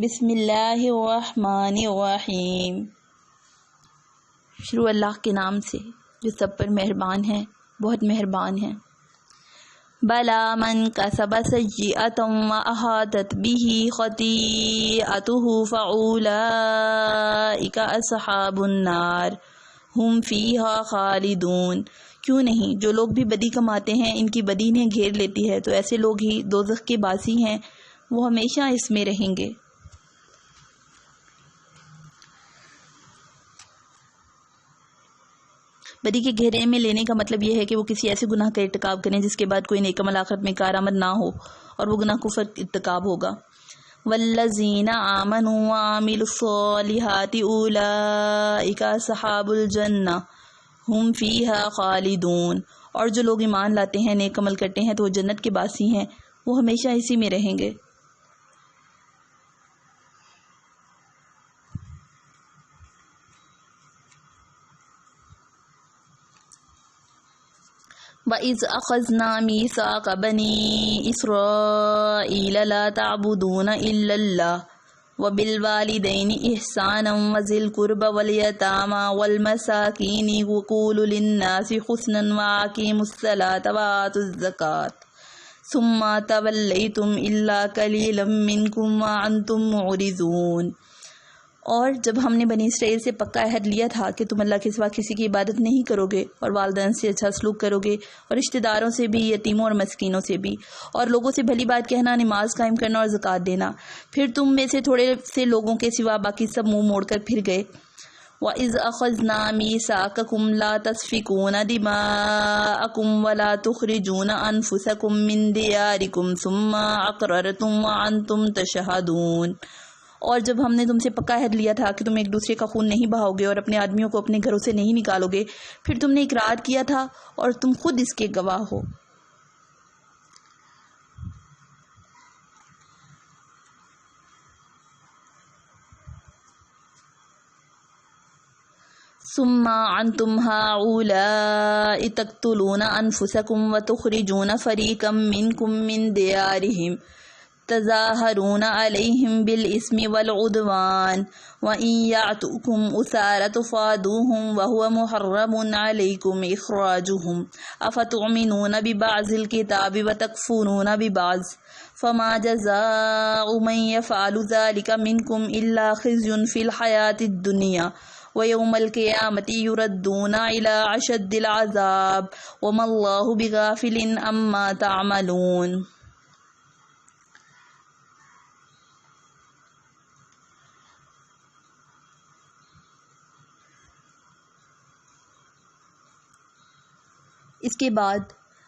بسم اللہ الرحمن الرحیم۔ شروع اللہ کے نام سے جو سب پر مہربان ہے، بہت مہربان ہے۔ بلا من کسب سیئۃ واحاطت بہ خطیئتہ فاولئک اصحاب النار ہم فیہا خالدون۔ کیوں نہیں، جو لوگ بھی بدی کماتے ہیں ان کی بدی انہیں گھیر لیتی ہے تو ایسے لوگ ہی دوزخ کے باسی ہیں، وہ ہمیشہ اس میں رہیں گے۔ بدی کے گھیرے میں لینے کا مطلب یہ ہے کہ وہ کسی ایسے گناہ کا ارتکاب کریں جس کے بعد کوئی نیک عمل آخرت میں کارآمد نہ ہو، اور وہ گناہ کفر ارتکاب ہوگا۔ والذین آمنوا وعملوا الصالحات اولئک اصحاب الجنہ ہم فیہا خالدون۔ اور جو لوگ ایمان لاتے ہیں، نیک عمل کرتے ہیں تو وہ جنت کے باسی ہیں، وہ ہمیشہ اسی میں رہیں گے۔ وَإِذْ أَخَذْنَا مِيثَاقَ بَنِي إِسْرَائِيلَ لَا تَعْبُدُونَ إِلَّا اللَّهَ وَبِالْوَالِدَيْنِ إِحْسَانًا وَذِي الْقُرْبَى وَالْيَتَامَى وَالْمَسَاكِينِ وَقُولُوا لِلنَّاسِ حُسْنًا وَأَقِيمُوا الصَّلَاةَ وَآتُوا الزَّكَاةَ ثُمَّ تَوَلَّيْتُمْ إِلَّا قَلِيلًا مِّنكُمْ وَأَنتُم مُّعْرِضُونَ۔ اور جب ہم نے بنی اسرائیل سے پکا عہد لیا تھا کہ تم اللہ کے سوا کسی کی عبادت نہیں کرو گے، اور والدین سے اچھا سلوک کرو گے، اور رشتہ داروں سے بھی، یتیموں اور مسکینوں سے بھی، اور لوگوں سے بھلی بات کہنا، نماز قائم کرنا اور زکوٰۃ دینا، پھر تم میں سے تھوڑے سے لوگوں کے سوا باقی سب منہ موڑ کر پھر گئے۔ وَإِذْ أَخَذْنَا مِيثَاقَكُمْ لَا تَسْفِكُونَ دِمَاءَكُمْ وَلَا تُخْرِجُونَ أَنفُسَكُمْ مِنْ دِيَارِكُمْ ثُمَّ أَقْرَرْتُمْ وَأَنْتُمْ تَشْهَدُونَ۔ اور جب ہم نے تم سے پکا عہد لیا تھا کہ تم ایک دوسرے کا خون نہیں بہاؤ گے اور اپنے آدمیوں کو اپنے گھروں سے نہیں نکالو گے، پھر تم نے اقرار کیا تھا اور تم خود اس کے گواہ ہو۔ ثم أنتم هؤلاء تقتلون أنفسكم وتخرجون فريقا منكم من ديارهم تظاهرون عليهم بالإثم والعدوان وإن يأتوكم أسارى تفادوهم وهو محرم عليكم إخراجهم أفتؤمنون ببعض الكتاب وتكفرون ببعض فما جزاء من يفعل ذلك منكم إلا خزي في الحياة الدنيا وَيَوْمَ الْقِيَامَةِ يُرَدُّونَ إِلَىٰ أَشَدِّ الْعَذَابِ وَمَا اللَّهُ بِغَافِلٍ عَمَّا تَعْمَلُونَ۔ اس کے بعد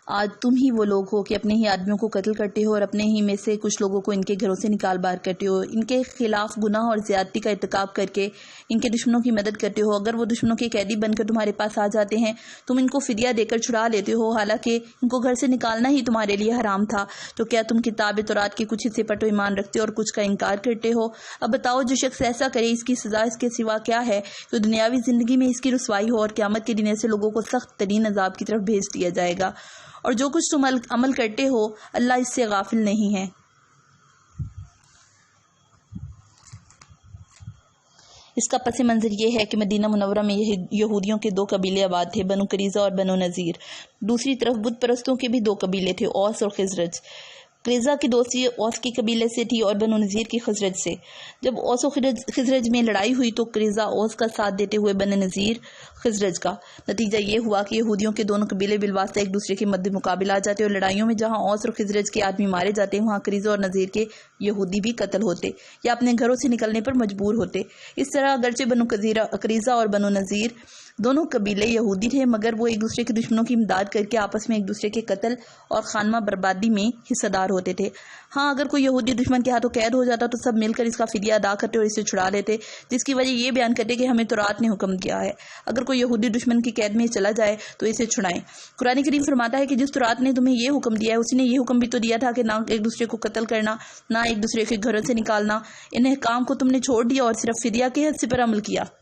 آج تم ہی وہ لوگ ہو کہ اپنے ہی آدمیوں کو قتل کرتے ہو اور اپنے ہی میں سے کچھ لوگوں کو ان کے گھروں سے نکال باہر کرتے ہو، ان کے خلاف گناہ اور زیادتی کا ارتکاب کر کے ان کے دشمنوں کی مدد کرتے ہو۔ اگر وہ دشمنوں کے قیدی بن کر تمہارے پاس آ جاتے ہیں، تم ان کو فدیہ دے کر چھڑا لیتے ہو، حالانکہ ان کو گھر سے نکالنا ہی تمہارے لیے حرام تھا۔ تو کیا تم کتاب تورات کے کچھ حصے پر تو ایمان رکھتے ہو اور کچھ کا انکار کرتے ہو؟ اب بتاؤ، جو شخص ایسا کرے اس کی سزا اس کے سوا کیا ہے؟ تو دنیاوی زندگی میں اس کی رسوائی ہو اور قیامت کے دن ایسے لوگوں کو سخت ترین عذاب کی طرف بھیج دیا جائے گا۔ اور جو کچھ تم عمل کرتے ہو اللہ اس سے غافل نہیں ہے۔ اس کا پس منظر یہ ہے کہ مدینہ منورہ میں یہودیوں کے دو قبیلے آباد تھے، بنو قریظہ اور بنو نذیر۔ دوسری طرف بت پرستوں کے بھی دو قبیلے تھے، اوس اور خزرج۔ قریظہ کی دوستی اوس کے قبیلے سے تھی اور بنو نذیر کی خزرج سے۔ جب اوس و خزرج میں لڑائی ہوئی تو قریظہ اوس کا ساتھ دیتے ہوئے بنو نذیر خزرج کا۔ نتیجہ یہ ہوا کہ یہودیوں کے دونوں قبیلے بالواسطہ ایک دوسرے کے مد مقابل آ جاتے اور لڑائیوں میں جہاں اوس اور خزرج کے آدمی مارے جاتے وہاں قریظہ اور نذیر کے یہودی بھی قتل ہوتے یا اپنے گھروں سے نکلنے پر مجبور ہوتے۔ اس طرح اگرچہ بنو قریظہ اور بنو نذیر دونوں قبیلے یہودی تھے، مگر وہ ایک دوسرے کے دشمنوں کی امداد کر کے آپس میں ایک دوسرے کے قتل اور خانمہ بربادی میں حصہ دار ہوتے تھے۔ ہاں، اگر کوئی یہودی دشمن کے ہاتھوں قید ہو جاتا تو سب مل کر اس کا فدیہ ادا کرتے اور اسے چھڑا لیتے، جس کی وجہ یہ بیان کرتے کہ ہمیں تورات نے حکم دیا ہے اگر کوئی یہودی دشمن کی قید میں چلا جائے تو اسے چھڑائیں۔ قرآن کریم فرماتا ہے کہ جس تورات نے تمہیں یہ حکم دیا ہے اس نے یہ حکم بھی تو دیا تھا کہ نہ ایک دوسرے کو قتل کرنا، نہ ایک دوسرے کے گھروں سے نکالنا۔ ان احکام کو تم نے چھوڑ دیا اور صرف فدیہ کے حد سے پر عمل کیا۔